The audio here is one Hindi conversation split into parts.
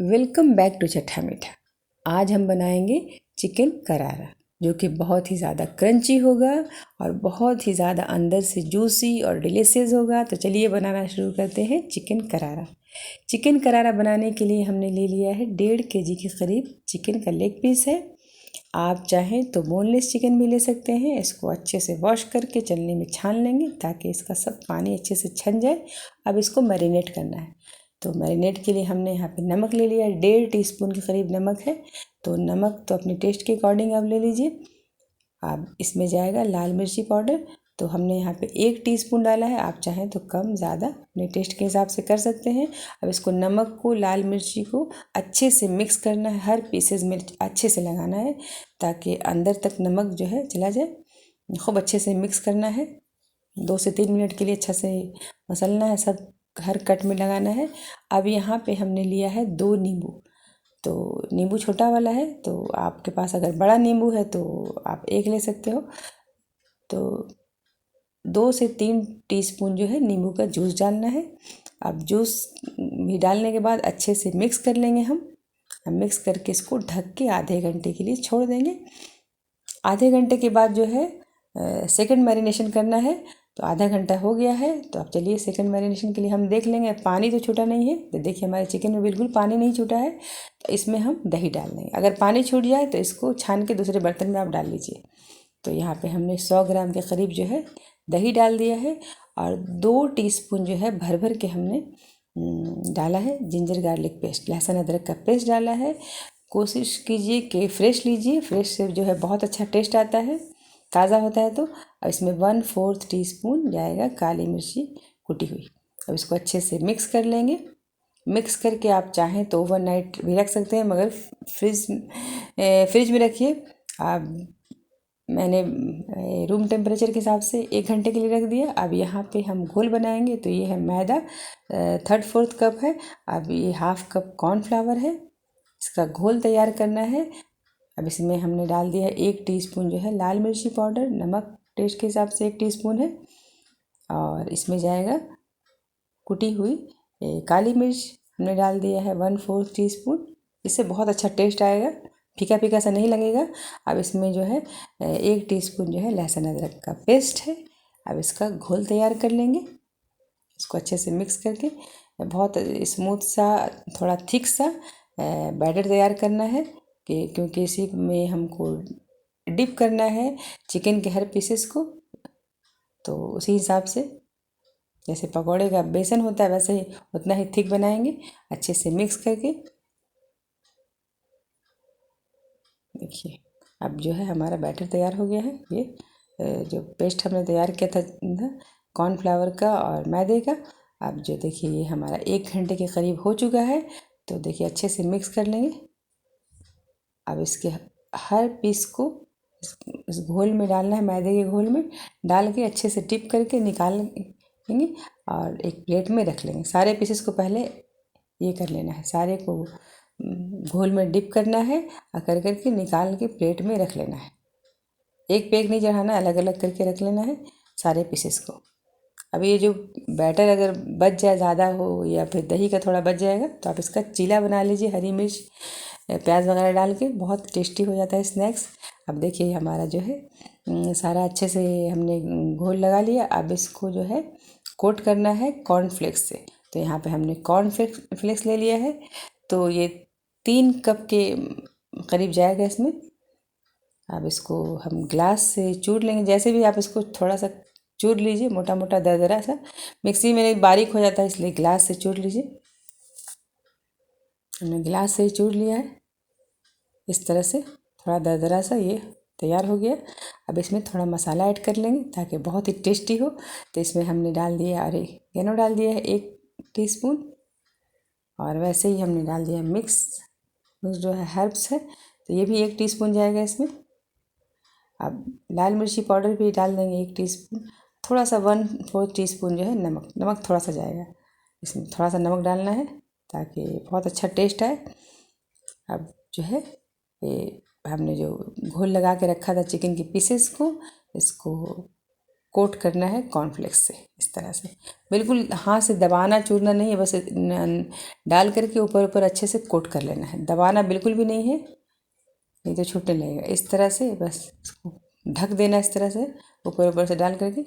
वेलकम बैक टू चट्टा मीठा। आज हम बनाएंगे चिकन करारा, जो कि बहुत ही ज़्यादा क्रंची होगा और बहुत ही ज़्यादा अंदर से जूसी और डिलीशियस होगा। तो चलिए बनाना शुरू करते हैं चिकन करारा। चिकन करारा बनाने के लिए हमने ले लिया है 1.5 kg के करीब चिकन का लेग पीस है। आप चाहें तो बोनलेस चिकन भी ले सकते हैं। इसको अच्छे से वॉश करके चलनी में छान लेंगे ताकि इसका सब पानी अच्छे से छन जाए। अब इसको मैरिनेट करना है। तो मैरिनेट के लिए हमने यहाँ पे नमक ले लिया है, 1.5 टीस्पून के करीब नमक है। तो नमक तो अपने टेस्ट के अकॉर्डिंग आप ले लीजिए। अब इसमें जाएगा लाल मिर्ची पाउडर। तो हमने यहाँ पे 1 टीस्पून डाला है। आप चाहें तो कम ज़्यादा अपने टेस्ट के हिसाब से कर सकते हैं। अब इसको नमक को, लाल मिर्ची को अच्छे से मिक्स करना है। हर पीसेस में अच्छे से लगाना है ताकि अंदर तक नमक जो है चला जाए। खूब अच्छे से मिक्स करना है। 2 से 3 मिनट के लिए अच्छा से मसलना है, सब हर कट में लगाना है। अब यहाँ पे हमने लिया है 2 नींबू। तो नींबू छोटा वाला है, तो आपके पास अगर बड़ा नींबू है तो आप 1 ले सकते हो। तो 2 से 3 टीस्पून जो है नींबू का जूस डालना है। अब जूस भी डालने के बाद अच्छे से मिक्स कर लेंगे हम। मिक्स करके इसको ढक के आधे घंटे के लिए छोड़ देंगे। आधे घंटे के बाद जो है सेकंड मैरिनेशन करना है। तो आधा घंटा हो गया है। तो अब चलिए सेकंड मैरिनेशन के लिए हम देख लेंगे। पानी तो छूटा नहीं है। तो देखिए हमारे चिकन में बिल्कुल पानी नहीं छूटा है। तो इसमें हम दही डाल देंगे। अगर पानी छूट जाए तो इसको छान के दूसरे बर्तन में आप डाल लीजिए। तो यहाँ पे हमने 100 ग्राम के करीब जो है दही डाल दिया है। और 2 टीस्पून जो है भर भर के हमने डाला है जिंजर गार्लिक पेस्ट, लहसुन अदरक का पेस्ट डाला है। कोशिश कीजिए कि फ्रेश लीजिए, फ्रेश से जो है बहुत अच्छा टेस्ट आता है, ताज़ा होता है। तो अब इसमें 1/4 टीस्पून जाएगा काली मिर्ची कुटी हुई। अब इसको अच्छे से मिक्स कर लेंगे। मिक्स करके आप चाहें तो ओवरनाइट भी रख सकते हैं, मगर फ्रिज में रखिए। आप मैंने रूम टेम्परेचर के हिसाब से 1 घंटे के लिए रख दिया। अब यहाँ पे हम घोल बनाएंगे। तो ये है मैदा, 1/3 कप है। अब ये 1/2 कप कॉर्नफ्लावर है। इसका घोल तैयार करना है। अब इसमें हमने डाल दिया है 1 टीस्पून जो है लाल मिर्ची पाउडर। नमक टेस्ट के हिसाब से 1 टीस्पून है। और इसमें जाएगा कुटी हुई काली मिर्च, हमने डाल दिया है 1/4 टीस्पून। इससे बहुत अच्छा टेस्ट आएगा, फीका फीका सा नहीं लगेगा। अब इसमें जो है 1 टीस्पून जो है लहसुन अदरक का पेस्ट है। अब इसका घोल तैयार कर लेंगे। इसको अच्छे से मिक्स करके बहुत स्मूथ सा, थोड़ा थिक सा बैटर तैयार करना है कि क्योंकि इसी में हमको डिप करना है चिकन के हर पीसेस को। तो उसी हिसाब से जैसे पकौड़े का बेसन होता है वैसे ही उतना ही थिक बनाएंगे। अच्छे से मिक्स करके देखिए अब जो है हमारा बैटर तैयार हो गया है। ये जो पेस्ट हमने तैयार किया था कॉर्नफ्लावर का और मैदे का, अब जो देखिए ये हमारा 1 घंटे के करीब हो चुका है। तो देखिए अच्छे से मिक्स कर लेंगे। अब इसके हर पीस को इस घोल में डालना है, मैदे के घोल में डाल के अच्छे से डिप करके निकाल लेंगे और एक प्लेट में रख लेंगे। सारे पीसेस को पहले ये कर लेना है, सारे को घोल में डिप करना है और कर करके निकाल के प्लेट में रख लेना है। एक पे एक नहीं चढ़ाना, अलग अलग करके रख लेना है सारे पीसेस को। अब ये जो बैटर अगर बच जाए, ज़्यादा हो या फिर दही का थोड़ा बच जाएगा, तो आप इसका चीला बना लीजिए हरी मिर्च प्याज वगैरह डाल के, बहुत टेस्टी हो जाता है स्नैक्स। अब देखिए हमारा जो है सारा अच्छे से हमने घोल लगा लिया। अब इसको जो है कोट करना है कॉर्नफ्लेक्स से। तो यहाँ पे हमने कॉर्नफ्लेक्स ले लिया है। तो ये 3 कप के करीब जाएगा इसमें। अब इसको हम ग्लास से चूर लेंगे। जैसे भी आप इसको थोड़ा सा चूर लीजिए, मोटा मोटा दरदरा सा। मिक्सी में बारीक हो जाता है, इसलिए ग्लास से चूर लीजिए। हमने गिलास से ही चूर लिया है। इस तरह से थोड़ा दरदरा सा ये तैयार हो गया। अब इसमें थोड़ा मसाला ऐड कर लेंगे ताकि बहुत ही टेस्टी हो। तो इसमें हमने डाल दिया ऑरिगेनो डाल दिया है 1 टीस्पून। और वैसे ही हमने डाल दिया मिक्स जो है हर्ब्स है, तो ये भी 1 टीस्पून जाएगा इसमें। अब लाल मिर्ची पाउडर भी डाल देंगे 1 टीस्पून। थोड़ा सा 1/4 टीस्पून जो है नमक थोड़ा सा जाएगा। इसमें थोड़ा सा नमक डालना है ताकि बहुत अच्छा टेस्ट आए। अब जो है ये हमने जो घोल लगा के रखा था चिकन के पीसेस को, इसको कोट करना है कॉर्नफ्लेक्स से, इस तरह से बिल्कुल हाथ से दबाना चूरना नहीं है, बस डाल करके ऊपर ऊपर अच्छे से कोट कर लेना है, दबाना बिल्कुल भी नहीं है, नहीं तो छूटने लगेगा। इस तरह से बस इसको ढक देना, इस तरह से ऊपर ऊपर से डाल करके,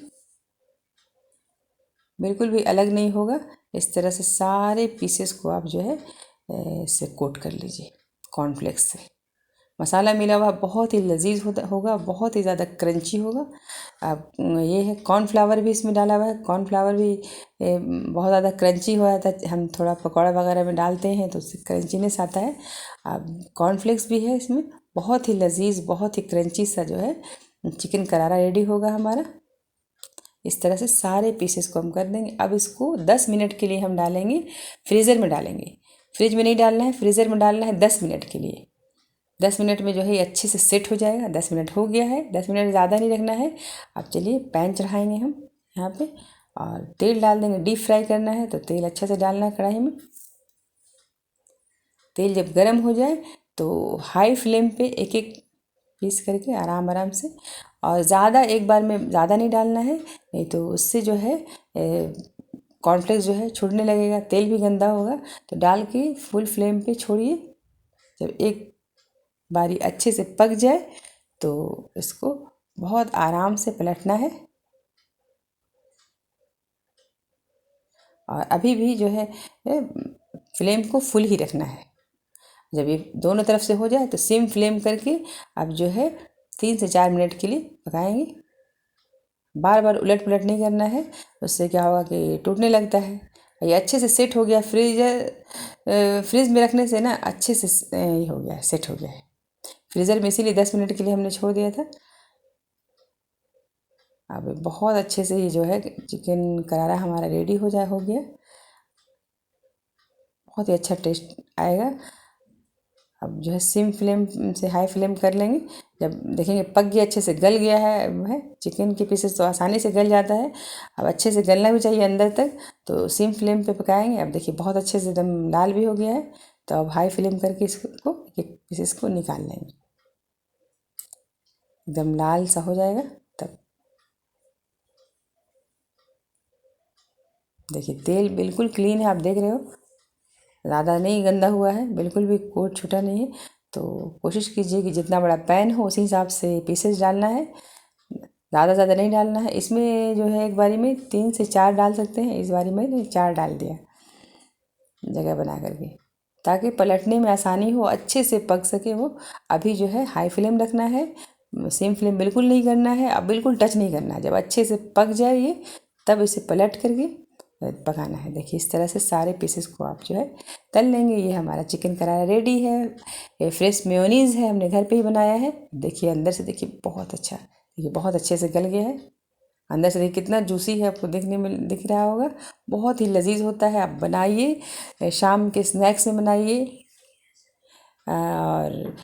बिल्कुल भी अलग नहीं होगा। इस तरह से सारे पीसेस को आप जो है इससे कोट कर लीजिए कॉर्नफ्लेक्स से। मसाला मिला हुआ बहुत ही लजीज होगा, बहुत ही ज़्यादा क्रंची होगा। अब ये है कॉर्नफ्लावर भी इसमें डाला हुआ है, कॉर्नफ्लावर भी बहुत ज़्यादा क्रंची हो जाता है, हम थोड़ा पकौड़ा वगैरह में डालते हैं तो उससे क्रंचीनेस आता है। अब कॉर्नफ्लेक्स भी है इसमें, बहुत ही लजीज, बहुत ही क्रंची सा जो है चिकन करारा रेडी होगा हमारा। इस तरह से सारे पीसेस को हम कर देंगे। अब इसको 10 मिनट के लिए हम डालेंगे, फ्रीज़र में डालेंगे। फ्रिज में नहीं डालना है, फ्रीज़र में डालना है 10 मिनट के लिए। 10 मिनट में जो है ये अच्छे से सेट हो जाएगा। 10 मिनट हो गया है, 10 मिनट ज़्यादा नहीं रखना है। अब चलिए पैन चढ़ाएंगे हम यहाँ पे और तेल डाल देंगे। डीप फ्राई करना है तो तेल अच्छा से डालना है कढ़ाई में। तेल जब गर्म हो जाए तो हाई फ्लेम पे एक एक पीस करके आराम आराम से, और ज़्यादा एक बार में ज़्यादा नहीं डालना है, नहीं तो उससे जो है कॉर्नफ्लेक्स जो है छूटने लगेगा, तेल भी गंदा होगा। तो डाल के फुल फ्लेम पे छोड़िए। जब एक बारी अच्छे से पक जाए तो इसको बहुत आराम से पलटना है, और अभी भी जो है फ्लेम को फुल ही रखना है। जब ये दोनों तरफ से हो जाए तो सिम फ्लेम करके अब जो है 3 से 4 मिनट के लिए पकाएंगे। बार बार उलट पुलट नहीं करना है, उससे क्या होगा कि टूटने लगता है। ये अच्छे से सेट हो गया, फ्रिज में रखने से ना अच्छे से ये हो गया, सेट हो गया है फ्रीज़र में, इसीलिए 10 मिनट के लिए हमने छोड़ दिया था। अब बहुत अच्छे से ये जो है चिकन करारा हमारा रेडी हो गया। बहुत ही अच्छा टेस्ट आएगा। अब जो है सिम फ्लेम से हाई फ्लेम कर लेंगे। जब देखेंगे पक गया, अच्छे से गल गया है वह चिकन के पीसेस तो आसानी से गल जाता है, अब अच्छे से गलना भी चाहिए अंदर तक, तो सिम फ्लेम पे पकाएंगे। अब देखिए बहुत अच्छे से एकदम लाल भी हो गया है, तो अब हाई फ्लेम करके इसको एक पीसेस को निकाल लेंगे। एकदम लाल सा हो जाएगा तब देखिए तेल बिल्कुल क्लीन है, आप देख रहे हो, ज़्यादा नहीं गंदा हुआ है, बिल्कुल भी कोट छूटा नहीं है। तो कोशिश कीजिए कि जितना बड़ा पैन हो उसी हिसाब से पीसेस डालना है, ज़्यादा नहीं डालना है। इसमें जो है एक बारी में 3 से 4 डाल सकते हैं, इस बारी में 4 डाल दिया जगह बना करके, ताकि पलटने में आसानी हो, अच्छे से पक सके वो। अभी जो है हाई फ्लेम रखना है, सेम फ्लेम बिल्कुल नहीं करना है, अब बिल्कुल टच नहीं करना है। जब अच्छे से पक जाए ये तब इसे पलट करके पकाना है। देखिए इस तरह से सारे पीसेस को आप जो है तल लेंगे। ये हमारा चिकन करारा रेडी है। ये फ्रेश मेयोनीज़ है, हमने घर पे ही बनाया है। देखिए अंदर से देखिए बहुत अच्छा, देखिए बहुत अच्छे से गल गया है। अंदर से देखिए कितना जूसी है, आपको देखने में दिख रहा होगा। बहुत ही लजीज होता है, आप बनाइए, शाम के स्नैक्स में बनाइए और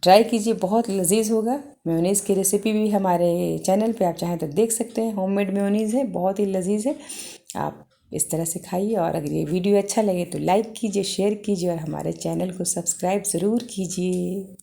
ट्राई कीजिए, बहुत लजीज होगा। मेयोनीज़ की रेसिपी भी हमारे चैनल पे आप चाहें तो देख सकते हैं। होममेड मेयोनीज़ है, बहुत ही लजीज है। आप इस तरह से खाइए, और अगर ये वीडियो अच्छा लगे तो लाइक कीजिए, शेयर कीजिए और हमारे चैनल को सब्सक्राइब ज़रूर कीजिए।